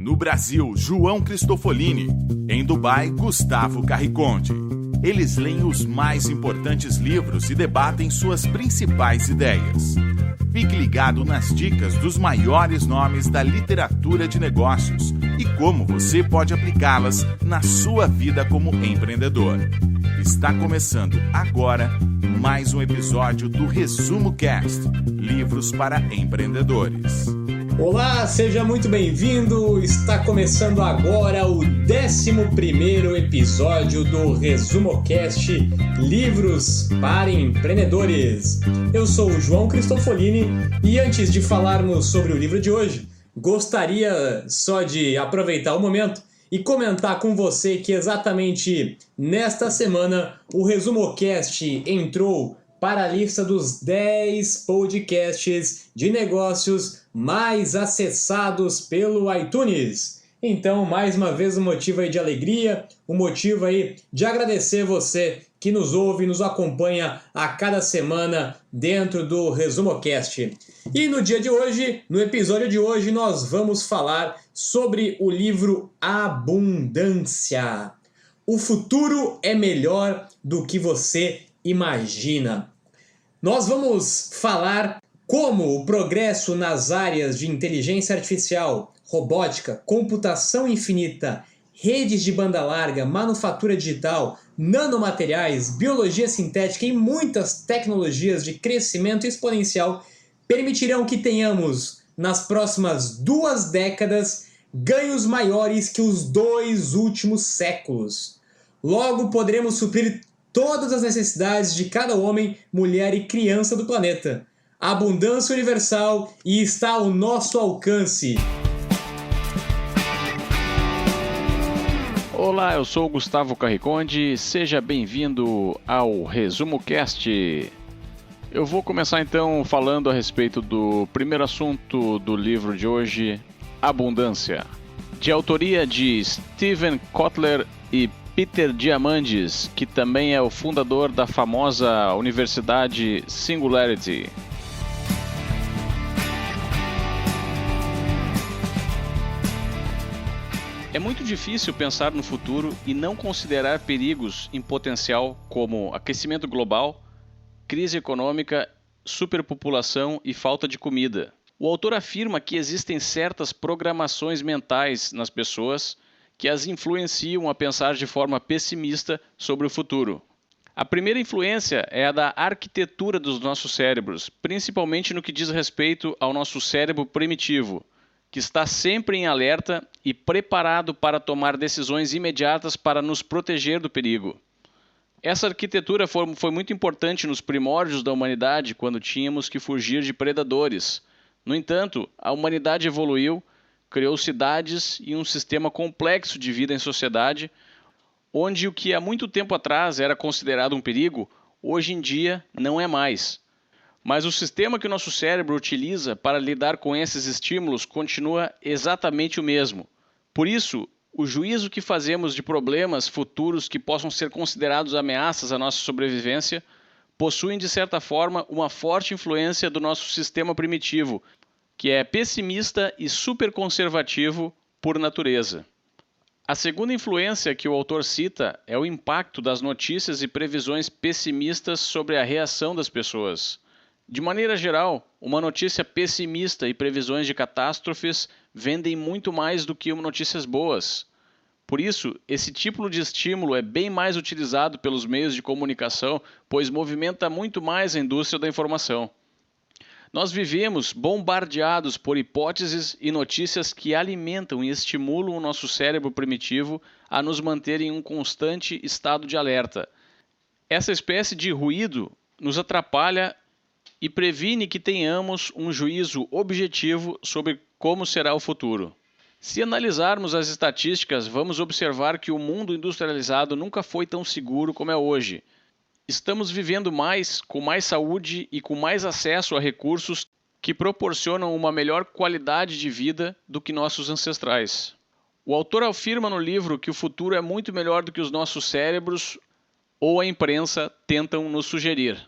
No Brasil, João Cristofolini. Em Dubai, Gustavo Carriconde. Eles leem os mais importantes livros e debatem suas principais ideias. Fique ligado nas dicas dos maiores nomes da literatura de negócios e como você pode aplicá-las na sua vida como empreendedor. Está começando agora mais um episódio do Resumo Cast, livros para empreendedores. Olá, seja muito bem-vindo! Está começando agora o 11º episódio do ResumoCast Livros para Empreendedores. Eu sou o João Cristofolini e antes de falarmos sobre o livro de hoje, gostaria só de aproveitar o momento e comentar com você que exatamente nesta semana o ResumoCast entrou para a lista dos 10 podcasts de negócios mais acessados pelo iTunes. Então, mais uma vez, um motivo aí de alegria, um motivo aí de agradecer você que nos ouve e nos acompanha a cada semana dentro do ResumoCast. E no dia de hoje, no episódio de hoje, nós vamos falar sobre o livro Abundância. O futuro é melhor do que você imagina. Nós vamos falar como o progresso nas áreas de inteligência artificial, robótica, computação infinita, redes de banda larga, manufatura digital, nanomateriais, biologia sintética e muitas tecnologias de crescimento exponencial permitirão que tenhamos, nas próximas 2 décadas, ganhos maiores que os 2 últimos séculos. Logo, poderemos suprir todas as necessidades de cada homem, mulher e criança do planeta. A abundância universal e está ao nosso alcance. Olá, eu sou o Gustavo Carriconde, seja bem-vindo ao ResumoCast. Eu vou começar então falando a respeito do primeiro assunto do livro de hoje, Abundância, de autoria de Steven Kotler e Peter Diamandis, que também é o fundador da famosa Universidade Singularity. É muito difícil pensar no futuro e não considerar perigos em potencial como aquecimento global, crise econômica, superpopulação e falta de comida. O autor afirma que existem certas programações mentais nas pessoas que as influenciam a pensar de forma pessimista sobre o futuro. A primeira influência é a da arquitetura dos nossos cérebros, principalmente no que diz respeito ao nosso cérebro primitivo, que está sempre em alerta e preparado para tomar decisões imediatas para nos proteger do perigo. Essa arquitetura foi muito importante nos primórdios da humanidade, quando tínhamos que fugir de predadores. No entanto, a humanidade evoluiu, criou cidades e um sistema complexo de vida em sociedade, onde o que há muito tempo atrás era considerado um perigo, hoje em dia não é mais. Mas o sistema que o nosso cérebro utiliza para lidar com esses estímulos continua exatamente o mesmo. Por isso, o juízo que fazemos de problemas futuros que possam ser considerados ameaças à nossa sobrevivência possuem, de certa forma, uma forte influência do nosso sistema primitivo, que é pessimista e superconservativo por natureza. A segunda influência que o autor cita é o impacto das notícias e previsões pessimistas sobre a reação das pessoas. De maneira geral, uma notícia pessimista e previsões de catástrofes vendem muito mais do que notícias boas. Por isso, esse tipo de estímulo é bem mais utilizado pelos meios de comunicação, pois movimenta muito mais a indústria da informação. Nós vivemos bombardeados por hipóteses e notícias que alimentam e estimulam o nosso cérebro primitivo a nos manter em um constante estado de alerta. Essa espécie de ruído nos atrapalha e previne que tenhamos um juízo objetivo sobre como será o futuro. Se analisarmos as estatísticas, vamos observar que o mundo industrializado nunca foi tão seguro como é hoje. Estamos vivendo mais, com mais saúde e com mais acesso a recursos que proporcionam uma melhor qualidade de vida do que nossos ancestrais. O autor afirma no livro que o futuro é muito melhor do que os nossos cérebros ou a imprensa tentam nos sugerir.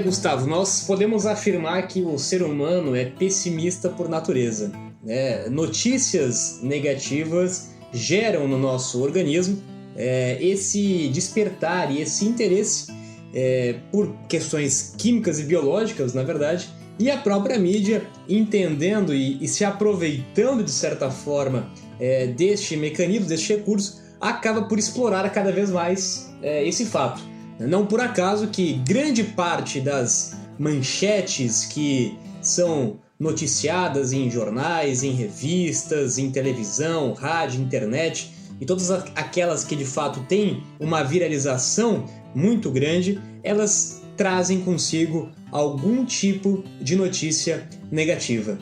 Gustavo, nós podemos afirmar que o ser humano é pessimista por natureza, né? Notícias negativas geram no nosso organismo esse despertar e esse interesse por questões químicas e biológicas, na verdade, e a própria mídia, entendendo e se aproveitando de certa forma deste mecanismo, deste recurso, acaba por explorar cada vez mais esse fato. Não por acaso que grande parte das manchetes que são noticiadas em jornais, em revistas, em televisão, rádio, internet e todas aquelas que de fato têm uma viralização muito grande, elas trazem consigo algum tipo de notícia negativa.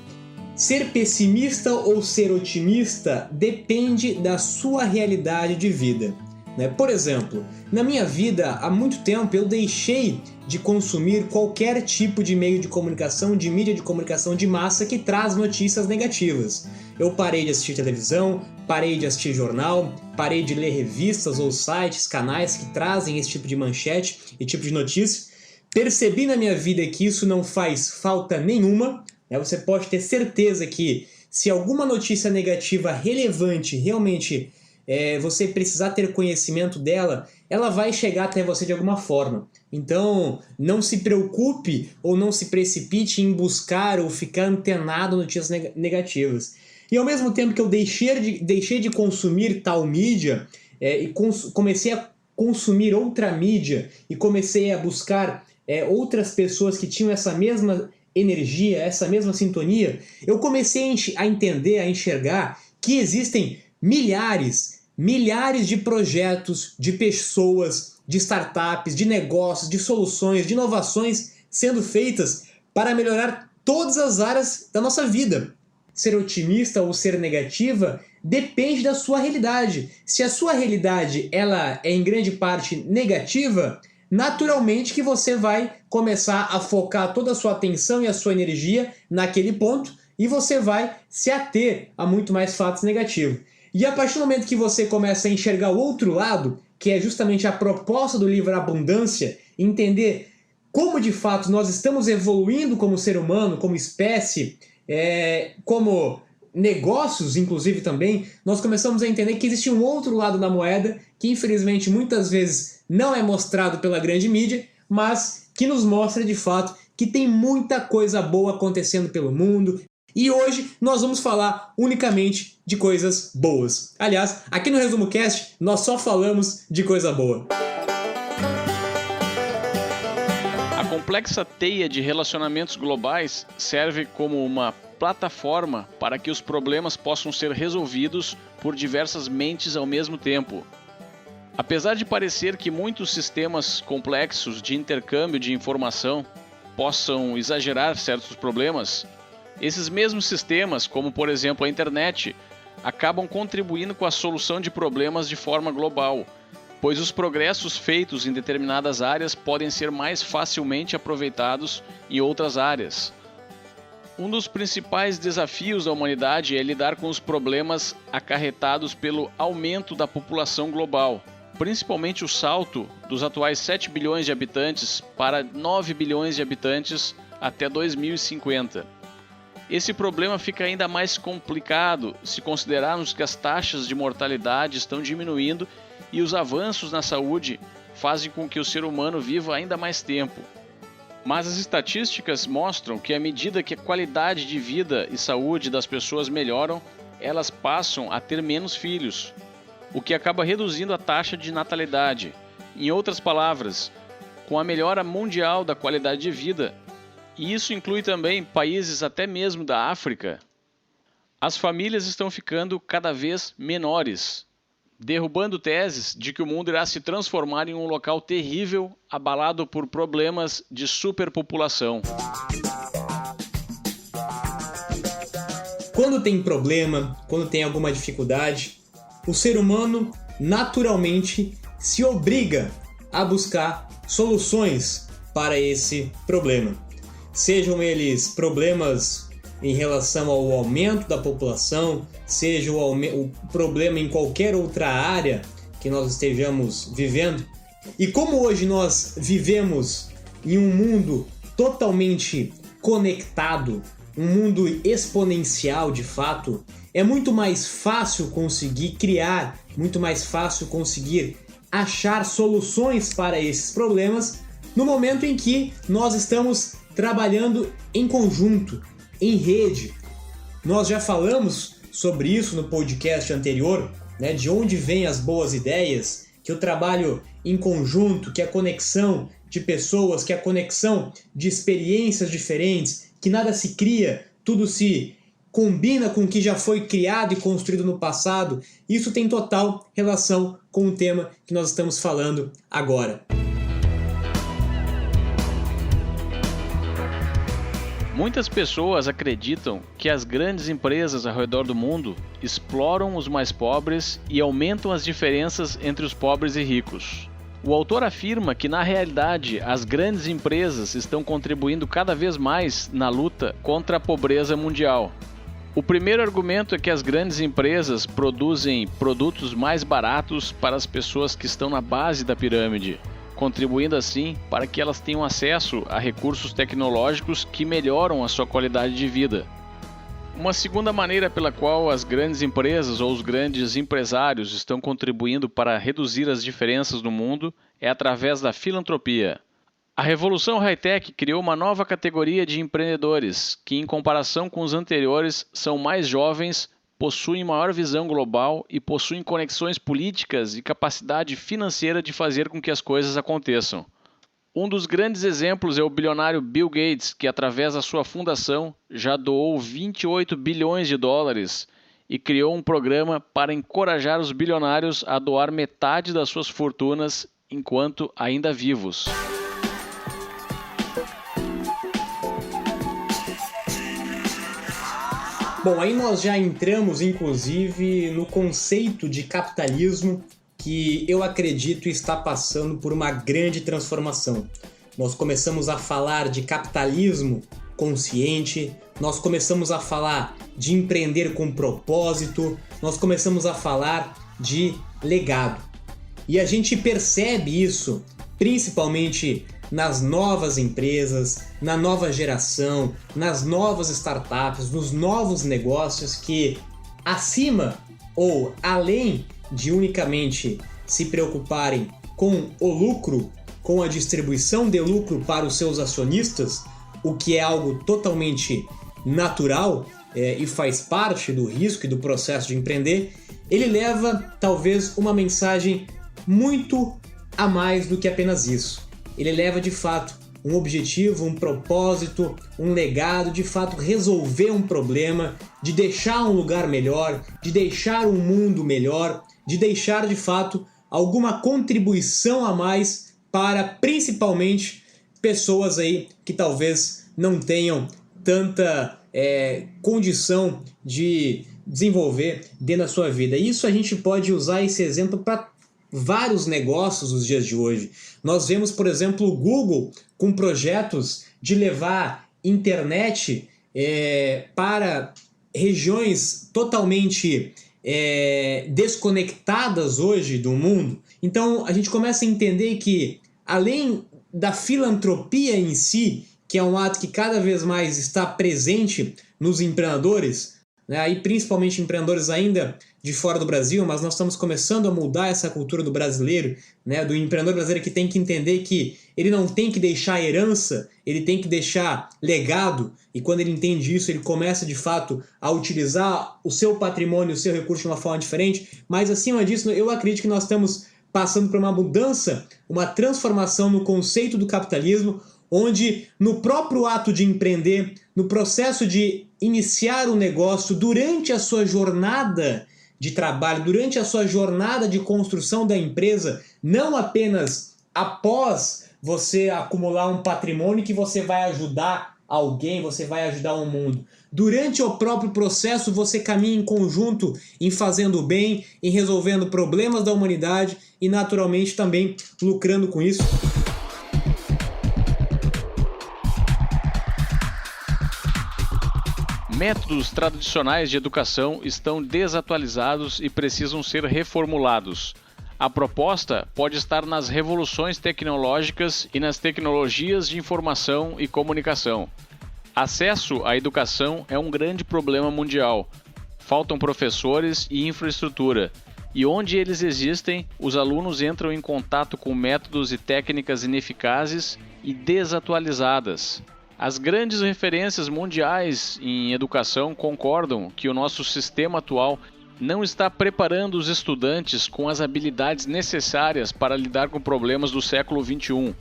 Ser pessimista ou ser otimista depende da sua realidade de vida. Por exemplo, na minha vida, há muito tempo eu deixei de consumir qualquer tipo de meio de comunicação, de mídia de comunicação de massa que traz notícias negativas. Eu parei de assistir televisão, parei de assistir jornal, parei de ler revistas ou sites, canais que trazem esse tipo de manchete e tipo de notícia. Percebi na minha vida que isso não faz falta nenhuma. Você pode ter certeza que se alguma notícia negativa relevante realmente você precisar ter conhecimento dela, ela vai chegar até você de alguma forma. Então, não se preocupe ou não se precipite em buscar ou ficar antenado em notícias negativas. E ao mesmo tempo que eu deixei de consumir tal mídia e comecei a consumir outra mídia e comecei a buscar outras pessoas que tinham essa mesma energia, essa mesma sintonia, eu comecei a entender, a enxergar que existem milhares de projetos, de pessoas, de startups, de negócios, de soluções, de inovações sendo feitas para melhorar todas as áreas da nossa vida. Ser otimista ou ser negativa depende da sua realidade. Se a sua realidade ela é em grande parte negativa, naturalmente que você vai começar a focar toda a sua atenção e a sua energia naquele ponto e você vai se ater a muito mais fatos negativos. E a partir do momento que você começa a enxergar o outro lado, que é justamente a proposta do livro Abundância, entender como de fato nós estamos evoluindo como ser humano, como espécie, como negócios, inclusive também, nós começamos a entender que existe um outro lado da moeda que infelizmente muitas vezes não é mostrado pela grande mídia, mas que nos mostra de fato que tem muita coisa boa acontecendo pelo mundo. E hoje nós vamos falar unicamente de coisas boas. Aliás, aqui no Resumo Cast nós só falamos de coisa boa. A complexa teia de relacionamentos globais serve como uma plataforma para que os problemas possam ser resolvidos por diversas mentes ao mesmo tempo. Apesar de parecer que muitos sistemas complexos de intercâmbio de informação possam exagerar certos problemas, esses mesmos sistemas, como por exemplo a internet, acabam contribuindo com a solução de problemas de forma global, pois os progressos feitos em determinadas áreas podem ser mais facilmente aproveitados em outras áreas. Um dos principais desafios da humanidade é lidar com os problemas acarretados pelo aumento da população global, principalmente o salto dos atuais 7 bilhões de habitantes para 9 bilhões de habitantes até 2050. Esse problema fica ainda mais complicado se considerarmos que as taxas de mortalidade estão diminuindo e os avanços na saúde fazem com que o ser humano viva ainda mais tempo. Mas as estatísticas mostram que à medida que a qualidade de vida e saúde das pessoas melhoram, elas passam a ter menos filhos, o que acaba reduzindo a taxa de natalidade. Em outras palavras, com a melhora mundial da qualidade de vida, e isso inclui também países até mesmo da África, as famílias estão ficando cada vez menores, derrubando teses de que o mundo irá se transformar em um local terrível, abalado por problemas de superpopulação. Quando tem problema, quando tem alguma dificuldade, o ser humano naturalmente se obriga a buscar soluções para esse problema. Sejam eles problemas em relação ao aumento da população, seja o problema em qualquer outra área que nós estejamos vivendo. E como hoje nós vivemos em um mundo totalmente conectado, um mundo exponencial de fato, é muito mais fácil conseguir criar, muito mais fácil conseguir achar soluções para esses problemas no momento em que nós estamos trabalhando em conjunto, em rede. Nós já falamos sobre isso no podcast anterior, né, de onde vêm as boas ideias, que o trabalho em conjunto, que a conexão de pessoas, que a conexão de experiências diferentes, que nada se cria, tudo se combina com o que já foi criado e construído no passado. Isso tem total relação com o tema que nós estamos falando agora. Muitas pessoas acreditam que as grandes empresas ao redor do mundo exploram os mais pobres e aumentam as diferenças entre os pobres e ricos. O autor afirma que, na realidade, as grandes empresas estão contribuindo cada vez mais na luta contra a pobreza mundial. O primeiro argumento é que as grandes empresas produzem produtos mais baratos para as pessoas que estão na base da pirâmide, contribuindo assim para que elas tenham acesso a recursos tecnológicos que melhoram a sua qualidade de vida. Uma segunda maneira pela qual as grandes empresas ou os grandes empresários estão contribuindo para reduzir as diferenças no mundo é através da filantropia. A revolução high-tech criou uma nova categoria de empreendedores que, em comparação com os anteriores, são mais jovens, possuem maior visão global e possuem conexões políticas e capacidade financeira de fazer com que as coisas aconteçam. Um dos grandes exemplos é o bilionário Bill Gates, que através da sua fundação já doou 28 bilhões de dólares e criou um programa para encorajar os bilionários a doar metade das suas fortunas enquanto ainda vivos. Bom, aí nós já entramos, inclusive, no conceito de capitalismo, que eu acredito está passando por uma grande transformação. Nós começamos a falar de capitalismo consciente, nós começamos a falar de empreender com propósito, nós começamos a falar de legado. E a gente percebe isso principalmente nas novas empresas, na nova geração, nas novas startups, nos novos negócios que, acima ou além de unicamente se preocuparem com o lucro, com a distribuição de lucro para os seus acionistas, o que é algo totalmente natural e faz parte do risco e do processo de empreender, ele leva talvez uma mensagem muito a mais do que apenas isso. Ele leva de fato um objetivo, um propósito, um legado, de fato resolver um problema, de deixar um lugar melhor, de deixar um mundo melhor, de deixar de fato alguma contribuição a mais para principalmente pessoas aí que talvez não tenham tanta condição de desenvolver dentro da sua vida. E isso a gente pode usar esse exemplo para vários negócios nos dias de hoje. Nós vemos, por exemplo, o Google com projetos de levar internet para regiões totalmente desconectadas hoje do mundo. Então a gente começa a entender que, além da filantropia em si, que é um ato que cada vez mais está presente nos empreendedores, né, e principalmente empreendedores ainda de fora do Brasil, mas nós estamos começando a mudar essa cultura do brasileiro, né, do empreendedor brasileiro, que tem que entender que ele não tem que deixar herança, ele tem que deixar legado, e quando ele entende isso, ele começa de fato a utilizar o seu patrimônio, o seu recurso de uma forma diferente. Mas acima disso, eu acredito que nós estamos passando por uma mudança, uma transformação no conceito do capitalismo, onde no próprio ato de empreender, no processo de iniciar um negócio, durante a sua jornada de trabalho, durante a sua jornada de construção da empresa, não apenas após você acumular um patrimônio que você vai ajudar alguém, você vai ajudar o mundo. Durante o próprio processo, você caminha em conjunto em fazendo o bem, em resolvendo problemas da humanidade e, naturalmente, também lucrando com isso. Métodos tradicionais de educação estão desatualizados e precisam ser reformulados. A proposta pode estar nas revoluções tecnológicas e nas tecnologias de informação e comunicação. Acesso à educação é um grande problema mundial. Faltam professores e infraestrutura, e onde eles existem, os alunos entram em contato com métodos e técnicas ineficazes e desatualizadas. As grandes referências mundiais em educação concordam que o nosso sistema atual não está preparando os estudantes com as habilidades necessárias para lidar com problemas do século XXI,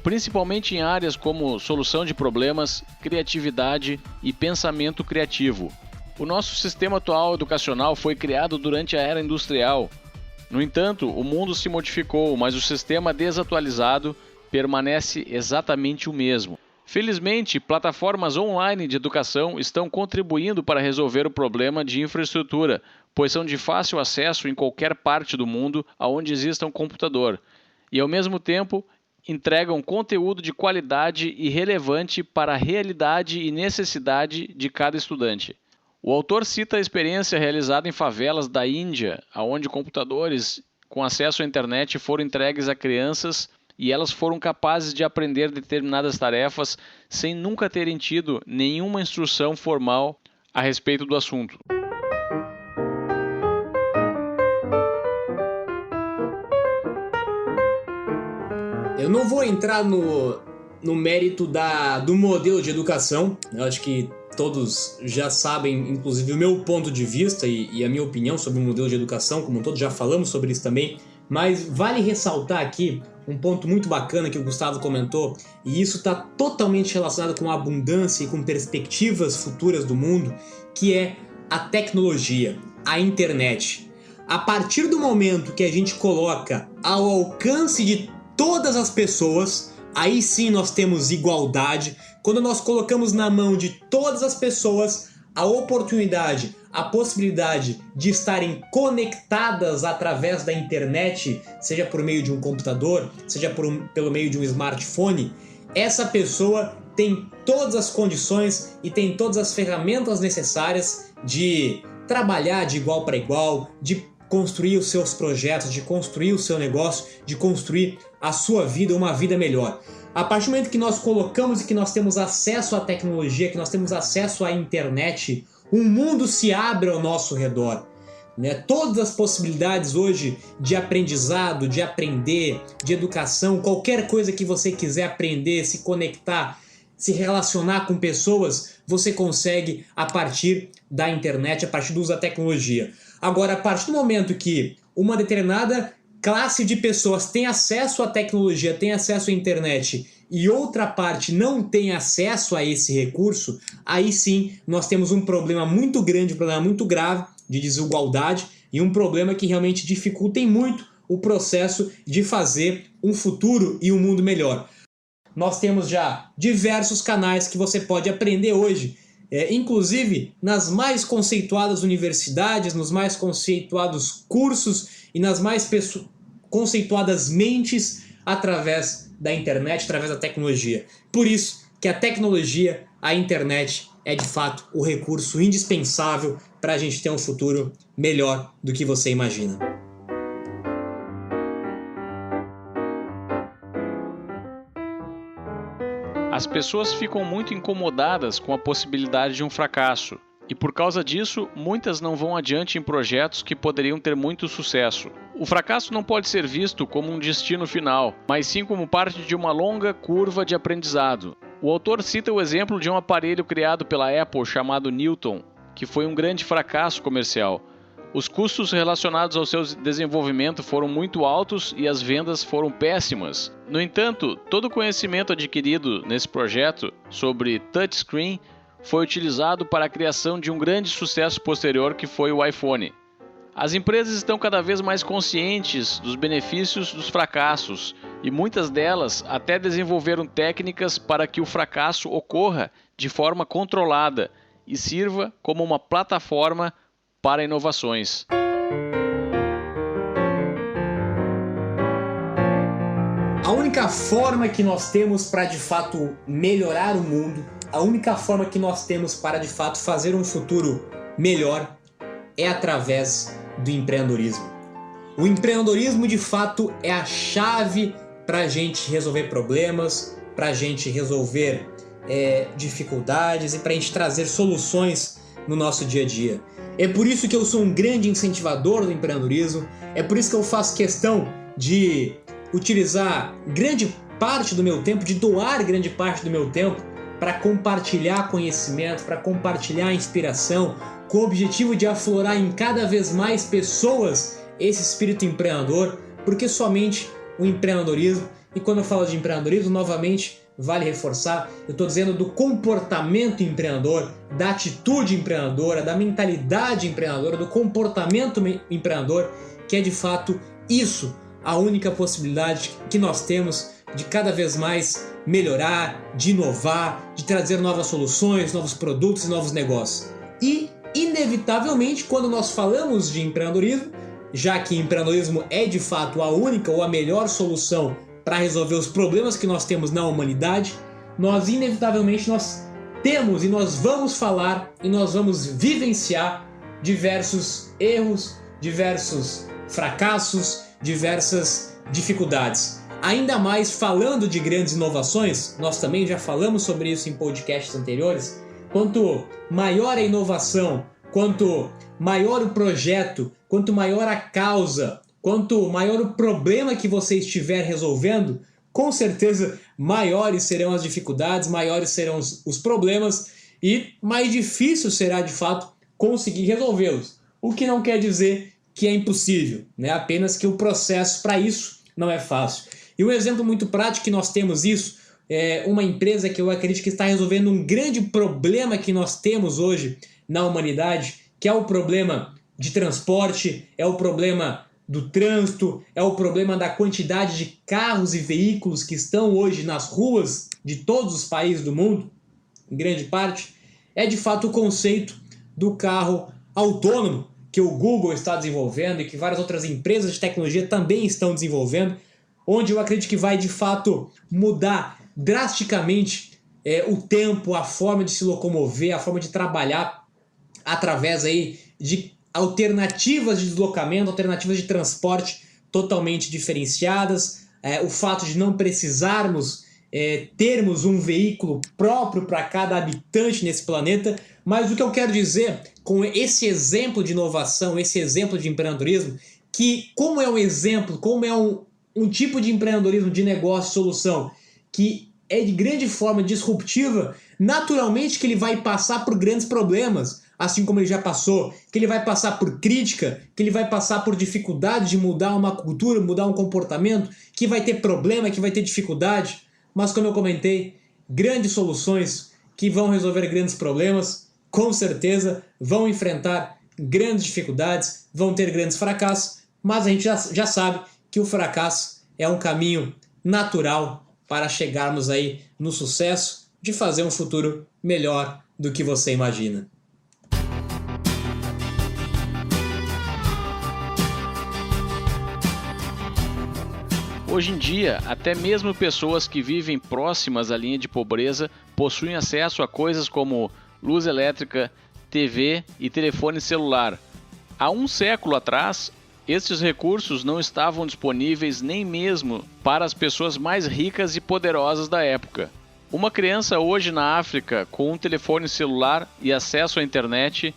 principalmente em áreas como solução de problemas, criatividade e pensamento criativo. O nosso sistema atual educacional foi criado durante a era industrial. No entanto, o mundo se modificou, mas o sistema desatualizado permanece exatamente o mesmo. Felizmente, plataformas online de educação estão contribuindo para resolver o problema de infraestrutura, pois são de fácil acesso em qualquer parte do mundo onde exista um computador, e ao mesmo tempo entregam conteúdo de qualidade e relevante para a realidade e necessidade de cada estudante. O autor cita a experiência realizada em favelas da Índia, onde computadores com acesso à internet foram entregues a crianças e elas foram capazes de aprender determinadas tarefas sem nunca terem tido nenhuma instrução formal a respeito do assunto. Eu não vou entrar no mérito do modelo de educação. Eu acho que todos já sabem, inclusive, o meu ponto de vista e a minha opinião sobre o modelo de educação, como todos já falamos sobre isso também. Mas vale ressaltar aqui um ponto muito bacana que o Gustavo comentou, e isso está totalmente relacionado com a abundância e com perspectivas futuras do mundo, que é a tecnologia, a internet. A partir do momento que a gente coloca ao alcance de todas as pessoas, aí sim nós temos igualdade. Quando nós colocamos na mão de todas as pessoas a oportunidade, a possibilidade de estarem conectadas através da internet, seja por meio de um computador, seja pelo meio de um smartphone, essa pessoa tem todas as condições e tem todas as ferramentas necessárias de trabalhar de igual para igual, de construir os seus projetos, de construir o seu negócio, de construir a sua vida, uma vida melhor. A partir do momento que nós colocamos e que nós temos acesso à tecnologia, que nós temos acesso à internet, um mundo se abre ao nosso redor. Todas as possibilidades hoje de aprendizado, de aprender, de educação, qualquer coisa que você quiser aprender, se conectar, se relacionar com pessoas, você consegue a partir da internet, a partir do uso da tecnologia. Agora, a partir do momento que uma determinada classe de pessoas tem acesso à tecnologia, tem acesso à internet, e outra parte não tem acesso a esse recurso, aí sim nós temos um problema muito grande, um problema muito grave de desigualdade e um problema que realmente dificulta muito o processo de fazer um futuro e um mundo melhor. Nós temos já diversos canais que você pode aprender hoje, inclusive nas mais conceituadas universidades, nos mais conceituados cursos e nas mais conceituadas mentes através da internet, através da tecnologia. Por isso que a tecnologia, a internet, é de fato o recurso indispensável para a gente ter um futuro melhor do que você imagina. As pessoas ficam muito incomodadas com a possibilidade de um fracasso, e por causa disso, muitas não vão adiante em projetos que poderiam ter muito sucesso. O fracasso não pode ser visto como um destino final, mas sim como parte de uma longa curva de aprendizado. O autor cita o exemplo de um aparelho criado pela Apple chamado Newton, que foi um grande fracasso comercial. Os custos relacionados ao seu desenvolvimento foram muito altos e as vendas foram péssimas. No entanto, todo o conhecimento adquirido nesse projeto sobre touchscreen foi utilizado para a criação de um grande sucesso posterior que foi o iPhone. As empresas estão cada vez mais conscientes dos benefícios dos fracassos e muitas delas até desenvolveram técnicas para que o fracasso ocorra de forma controlada e sirva como uma plataforma para inovações. A única forma que nós temos para de fato melhorar o mundo, a única forma que nós temos para de fato fazer um futuro melhor é através do empreendedorismo. O empreendedorismo, de fato, é a chave para a gente resolver problemas, para a gente resolver dificuldades e para a gente trazer soluções no nosso dia a dia. É por isso que eu sou um grande incentivador do empreendedorismo, é por isso que eu faço questão de utilizar grande parte do meu tempo, de doar grande parte do meu tempo para compartilhar conhecimento, para compartilhar inspiração, com o objetivo de aflorar em cada vez mais pessoas esse espírito empreendedor, porque somente o empreendedorismo, e quando eu falo de empreendedorismo, novamente, vale reforçar, eu estou dizendo do comportamento empreendedor, da atitude empreendedora, da mentalidade empreendedora, do comportamento empreendedor, que é de fato isso, a única possibilidade que nós temos de cada vez mais melhorar, de inovar, de trazer novas soluções, novos produtos e novos negócios. E, inevitavelmente, quando nós falamos de empreendedorismo, já que empreendedorismo é de fato a única ou a melhor solução para resolver os problemas que nós temos na humanidade, nós temos e nós vamos falar e nós vamos vivenciar diversos erros, diversos fracassos, diversas dificuldades. Ainda mais falando de grandes inovações, nós também já falamos sobre isso em podcasts anteriores, quanto maior a inovação, quanto maior o projeto, quanto maior a causa, quanto maior o problema que você estiver resolvendo, com certeza maiores serão as dificuldades, maiores serão os problemas e mais difícil será de fato conseguir resolvê-los. O que não quer dizer que é impossível, né? Apenas que o processo para isso não é fácil. E um exemplo muito prático que nós temos isso é uma empresa que eu acredito que está resolvendo um grande problema que nós temos hoje na humanidade, que é o problema de transporte, é o problema do trânsito, é o problema da quantidade de carros e veículos que estão hoje nas ruas de todos os países do mundo, em grande parte, é de fato o conceito do carro autônomo que o Google está desenvolvendo e que várias outras empresas de tecnologia também estão desenvolvendo, onde eu acredito que vai de fato mudar drasticamente o tempo, a forma de se locomover, a forma de trabalhar através aí de alternativas de deslocamento, alternativas de transporte totalmente diferenciadas, o fato de não precisarmos termos um veículo próprio para cada habitante nesse planeta. Mas o que eu quero dizer com esse exemplo de inovação, esse exemplo de empreendedorismo, que como é um exemplo, como é um tipo de empreendedorismo, de negócio, solução, que é de grande forma disruptiva, naturalmente que ele vai passar por grandes problemas, assim como ele já passou, que ele vai passar por crítica, que ele vai passar por dificuldade de mudar uma cultura, mudar um comportamento, que vai ter problema, que vai ter dificuldade, mas como eu comentei, grandes soluções que vão resolver grandes problemas, com certeza vão enfrentar grandes dificuldades, vão ter grandes fracassos, mas a gente já sabe que o fracasso é um caminho natural para chegarmos aí no sucesso de fazer um futuro melhor do que você imagina. Hoje em dia, até mesmo pessoas que vivem próximas à linha de pobreza possuem acesso a coisas como luz elétrica, TV e telefone celular. Há um século atrás, estes recursos não estavam disponíveis nem mesmo para as pessoas mais ricas e poderosas da época. Uma criança hoje na África com um telefone celular e acesso à internet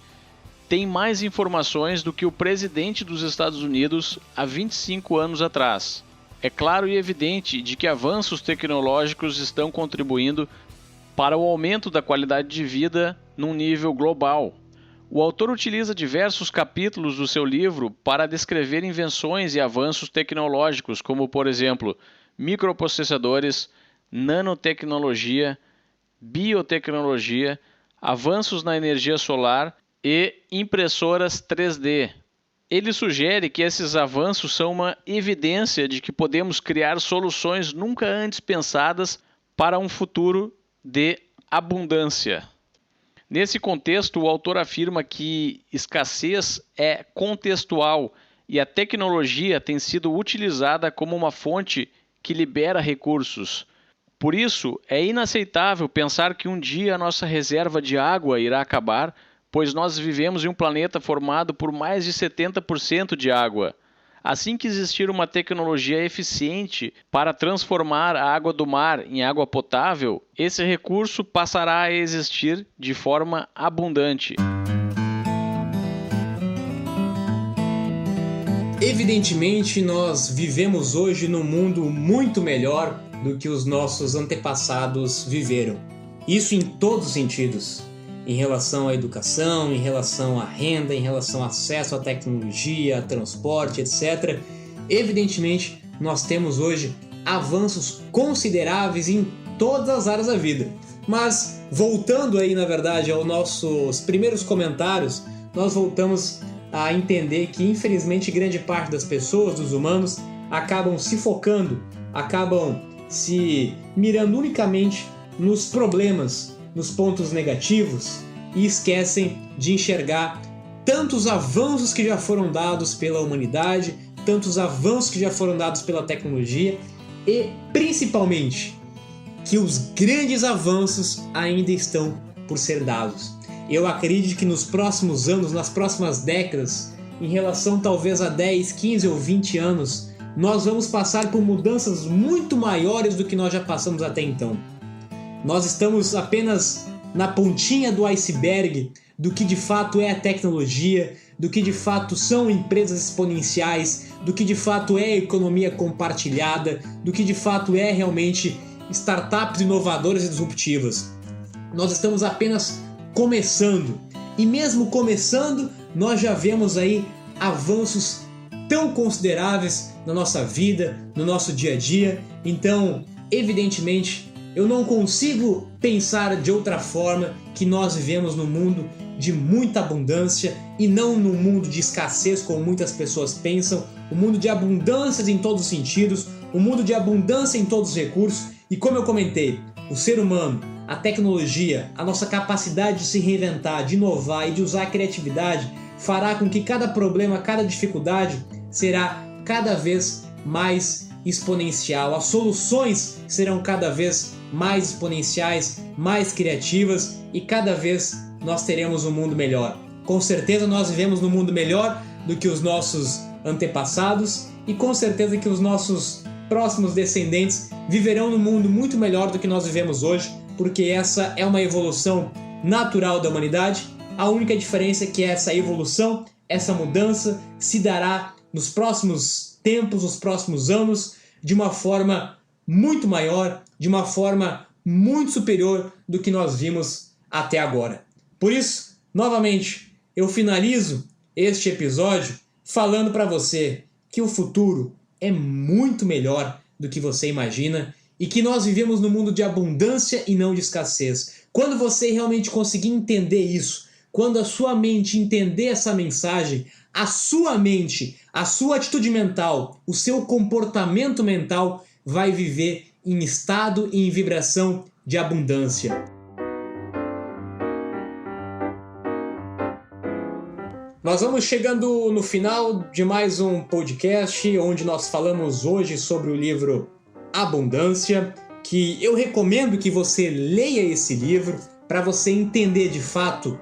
tem mais informações do que o presidente dos Estados Unidos há 25 anos atrás. É claro e evidente de que avanços tecnológicos estão contribuindo para o aumento da qualidade de vida num nível global. O autor utiliza diversos capítulos do seu livro para descrever invenções e avanços tecnológicos, como, por exemplo, microprocessadores, nanotecnologia, biotecnologia, avanços na energia solar e impressoras 3D. Ele sugere que esses avanços são uma evidência de que podemos criar soluções nunca antes pensadas para um futuro de abundância. Nesse contexto, o autor afirma que escassez é contextual e a tecnologia tem sido utilizada como uma fonte que libera recursos. Por isso, é inaceitável pensar que um dia a nossa reserva de água irá acabar, pois nós vivemos em um planeta formado por mais de 70% de água. Assim que existir uma tecnologia eficiente para transformar a água do mar em água potável, esse recurso passará a existir de forma abundante. Evidentemente, nós vivemos hoje num mundo muito melhor do que os nossos antepassados viveram. Isso em todos os sentidos. Em relação à educação, em relação à renda, em relação ao acesso à tecnologia, a transporte, etc. Evidentemente, nós temos hoje avanços consideráveis em todas as áreas da vida. Mas, voltando aí, na verdade, aos nossos primeiros comentários, nós voltamos a entender que, infelizmente, grande parte das pessoas, dos humanos, acabam se focando, acabam se mirando unicamente nos problemas, nos pontos negativos e esquecem de enxergar tantos avanços que já foram dados pela humanidade, tantos avanços que já foram dados pela tecnologia e, principalmente, que os grandes avanços ainda estão por ser dados. Eu acredito que nos próximos anos, nas próximas décadas, em relação talvez a 10, 15 ou 20 anos, nós vamos passar por mudanças muito maiores do que nós já passamos até então. Nós estamos apenas na pontinha do iceberg do que de fato é a tecnologia, do que de fato são empresas exponenciais, do que de fato é a economia compartilhada, do que de fato é realmente startups inovadoras e disruptivas. Nós estamos apenas começando, e mesmo começando, nós já vemos aí avanços tão consideráveis na nossa vida, no nosso dia a dia. Então, evidentemente, eu não consigo pensar de outra forma que nós vivemos num mundo de muita abundância e não num mundo de escassez, como muitas pessoas pensam, um mundo de abundâncias em todos os sentidos, um mundo de abundância em todos os recursos. E como eu comentei, o ser humano, a tecnologia, a nossa capacidade de se reinventar, de inovar e de usar a criatividade fará com que cada problema, cada dificuldade será cada vez mais exponencial. As soluções serão cada vez mais exponenciais, mais criativas e cada vez nós teremos um mundo melhor. Com certeza nós vivemos num mundo melhor do que os nossos antepassados e com certeza que os nossos próximos descendentes viverão num mundo muito melhor do que nós vivemos hoje, porque essa é uma evolução natural da humanidade. A única diferença é que essa evolução, essa mudança se dará nos próximos tempos, nos próximos anos, de uma forma muito maior, de uma forma muito superior do que nós vimos até agora. Por isso, novamente, eu finalizo este episódio falando para você que o futuro é muito melhor do que você imagina e que nós vivemos num mundo de abundância e não de escassez. Quando você realmente conseguir entender isso, quando a sua mente entender essa mensagem, a sua mente, a sua atitude mental, o seu comportamento mental vai viver em estado e em vibração de abundância. Nós vamos chegando no final de mais um podcast, onde nós falamos hoje sobre o livro Abundância, que eu recomendo que você leia esse livro para você entender de fato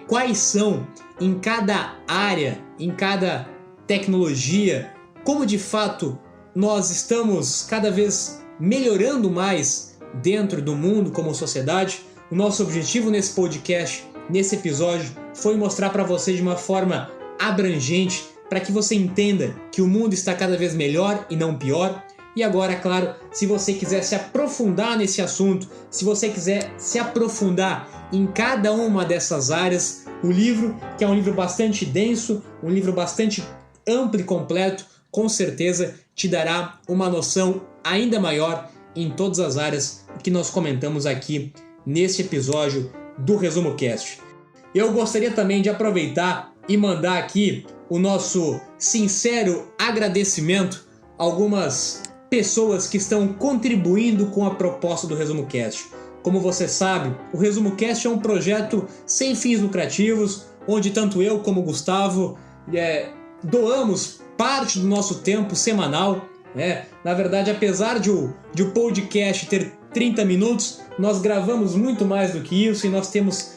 quais são em cada área, em cada tecnologia, como de fato nós estamos cada vez melhorando mais dentro do mundo como sociedade. O nosso objetivo nesse podcast, nesse episódio, foi mostrar para você de uma forma abrangente, para que você entenda que o mundo está cada vez melhor e não pior. E agora, é claro, se você quiser se aprofundar nesse assunto, se você quiser se aprofundar em cada uma dessas áreas, o livro, que é um livro bastante denso, um livro bastante amplo e completo, com certeza te dará uma noção ainda maior em todas as áreas que nós comentamos aqui neste episódio do Resumo Cast. Eu gostaria também de aproveitar e mandar aqui o nosso sincero agradecimento a algumas pessoas que estão contribuindo com a proposta do Resumo Cast. Como você sabe, o Resumo Cast é um projeto sem fins lucrativos, onde tanto eu como o Gustavo doamos parte do nosso tempo semanal. Na verdade, apesar de o podcast ter 30 minutos, nós gravamos muito mais do que isso e nós temos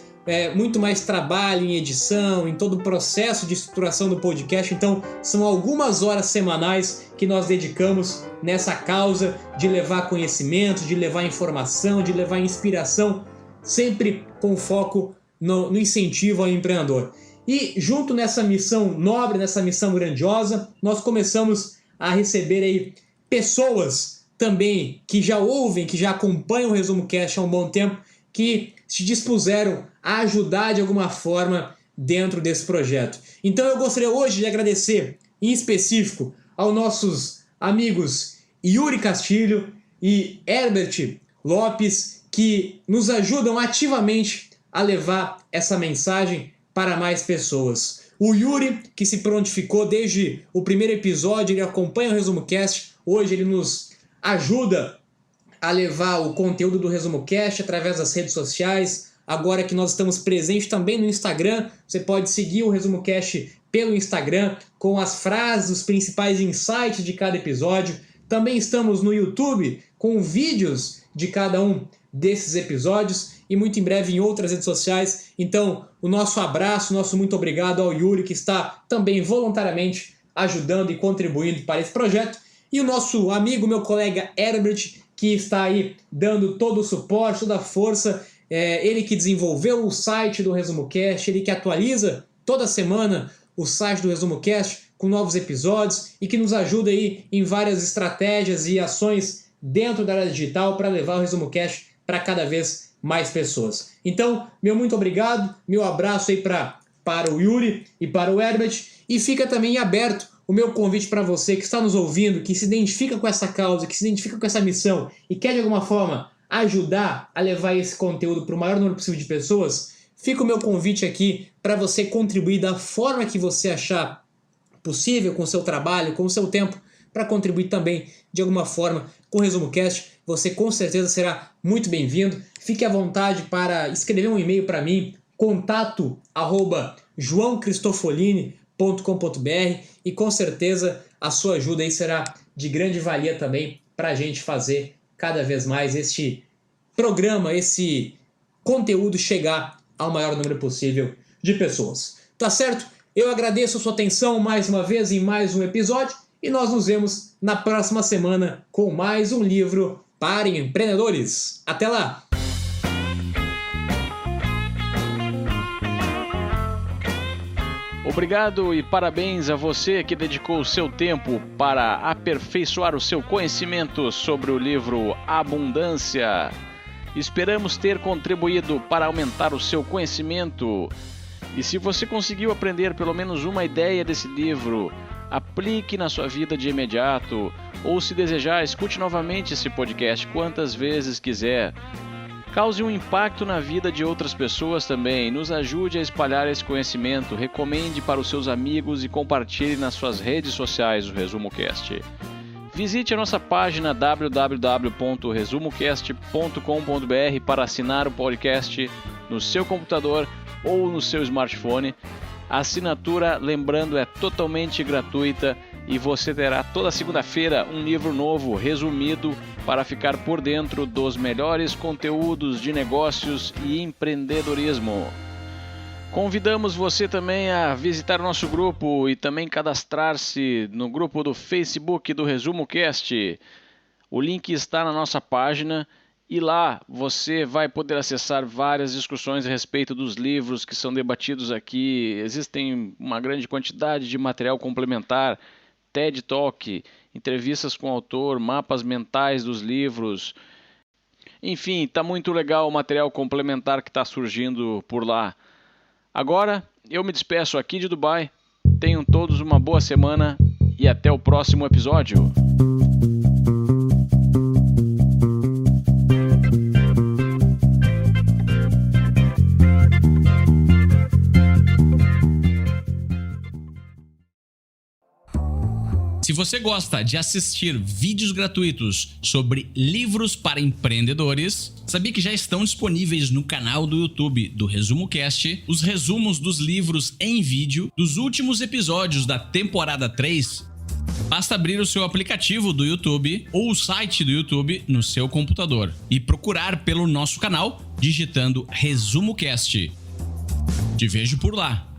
muito mais trabalho em edição, em todo o processo de estruturação do podcast. Então, são algumas horas semanais que nós dedicamos nessa causa de levar conhecimento, de levar informação, de levar inspiração, sempre com foco no incentivo ao empreendedor. E junto nessa missão nobre, nessa missão grandiosa, nós começamos a receber aí pessoas também que já ouvem, que já acompanham o Resumo Cast há um bom tempo, que se dispuseram a ajudar de alguma forma dentro desse projeto. Então eu gostaria hoje de agradecer em específico aos nossos amigos Yuri Castilho e Herbert Lopes, que nos ajudam ativamente a levar essa mensagem para mais pessoas. O Yuri, que se prontificou desde o primeiro episódio, ele acompanha o Resumo Cast, hoje ele nos ajuda a levar o conteúdo do Resumo Cast através das redes sociais. Agora que nós estamos presentes também no Instagram, você pode seguir o Resumo Cast pelo Instagram com as frases, os principais insights de cada episódio. Também estamos no YouTube com vídeos de cada um desses episódios e muito em breve em outras redes sociais. Então, o nosso abraço, nosso muito obrigado ao Yuri, que está também voluntariamente ajudando e contribuindo para esse projeto. E o nosso amigo, meu colega Herbert, que está aí dando todo o suporte, toda a força. Ele que desenvolveu o site do Resumo Cast, ele que atualiza toda semana o site do Resumo Cast com novos episódios e que nos ajuda aí em várias estratégias e ações dentro da área digital para levar o Resumo Cast para cada vez mais pessoas. Então, meu muito obrigado, meu abraço aí para o Yuri e para o Herbert, e fica também aberto o meu convite para você que está nos ouvindo, que se identifica com essa causa, que se identifica com essa missão e quer de alguma forma ajudar a levar esse conteúdo para o maior número possível de pessoas. Fica o meu convite aqui para você contribuir da forma que você achar possível, com o seu trabalho, com o seu tempo, para contribuir também de alguma forma com o Resumo Cast. Você com certeza será muito bem-vindo. Fique à vontade para escrever um e-mail para mim, contato@joaocristofolini.com.br, e com certeza a sua ajuda aí será de grande valia também para a gente fazer cada vez mais este programa, esse conteúdo chegar ao maior número possível de pessoas. Tá certo? Eu agradeço a sua atenção mais uma vez em mais um episódio e nós nos vemos na próxima semana com mais um livro para empreendedores. Até lá! Obrigado e parabéns a você que dedicou o seu tempo para aperfeiçoar o seu conhecimento sobre o livro Abundância. Esperamos ter contribuído para aumentar o seu conhecimento. E se você conseguiu aprender pelo menos uma ideia desse livro, aplique na sua vida de imediato, ou se desejar, escute novamente esse podcast quantas vezes quiser. Cause um impacto na vida de outras pessoas também. Nos ajude a espalhar esse conhecimento. Recomende para os seus amigos e compartilhe nas suas redes sociais o Resumo Cast. Visite a nossa página www.resumocast.com.br para assinar o podcast no seu computador ou no seu smartphone. A assinatura, lembrando, é totalmente gratuita e você terá toda segunda-feira um livro novo resumido para ficar por dentro dos melhores conteúdos de negócios e empreendedorismo. Convidamos você também a visitar o nosso grupo e também cadastrar-se no grupo do Facebook do Resumo Cast. O link está na nossa página e lá você vai poder acessar várias discussões a respeito dos livros que são debatidos aqui. Existem uma grande quantidade de material complementar, TED Talk, entrevistas com o autor, mapas mentais dos livros. Enfim, está muito legal o material complementar que está surgindo por lá. Agora, eu me despeço aqui de Dubai. Tenham todos uma boa semana e até o próximo episódio. Se você gosta de assistir vídeos gratuitos sobre livros para empreendedores, sabia que já estão disponíveis no canal do YouTube do Resumo Cast os resumos dos livros em vídeo dos últimos episódios da temporada 3? Basta abrir o seu aplicativo do YouTube ou o site do YouTube no seu computador e procurar pelo nosso canal digitando Resumo Cast. Te vejo por lá.